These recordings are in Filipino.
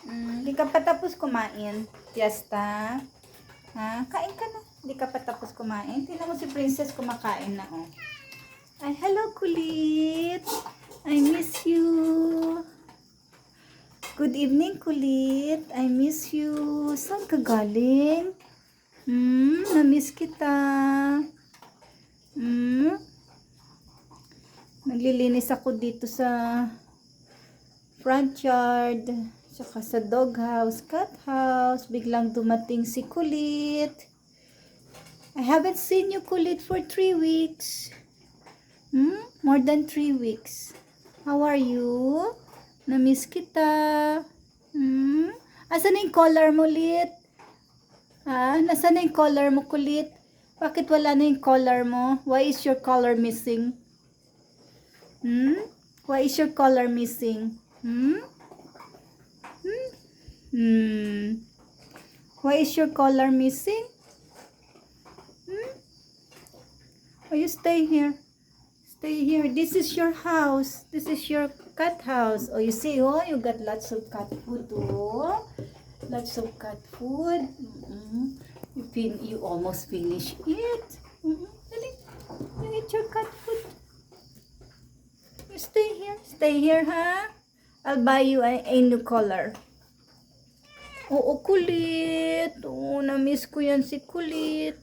Hindi ka pa tapos kumain. Fiesta. Ha? Kain ka na. Hindi ka pa tapos kumain. Tingnan mo si Princess kumakain na, oh. Ay, hello, kulit. I miss you. Good evening, kulit. I miss you. Saan ka galing? Na-miss kita. Naglilinis ako dito sa front yard. Tsaka sa dog house, cat house. Biglang dumating si Kulit. I haven't seen you, Kulit, for 3 weeks. More than 3 weeks. How are you? Na-miss kita. Asan na yung collar mo, Lit? Nasaan na yung collar mo, Kulit? Bakit wala na yung collar mo? Why is your collar missing? Why is your collar missing? Why is your collar missing? Oh, you stay here. Stay here. This is your house. This is your cat house. Oh, you see, oh, you got lots of cat food, oh. Lots of cat food. You almost finish it. Dali. You eat your cat food. You stay here. Stay here, ha? I'll buy you a new collar. Oo, Kulit. Oo, na-miss ko yan si Kulit.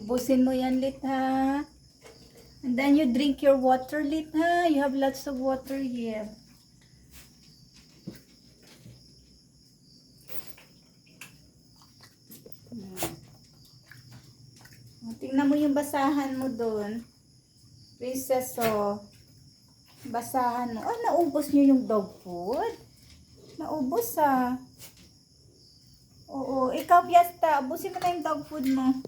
Ubusin mo yan, Lit, ha? And then you drink your water, Lit, ha? You have lots of water here. Tingnan mo yung basahan mo doon. Princess, oh. Basahan mo. Oh, naubos niyo yung dog food? Naubos, ah. Oo, ikaw, Fiesta. Ubusin mo na yung dog food mo.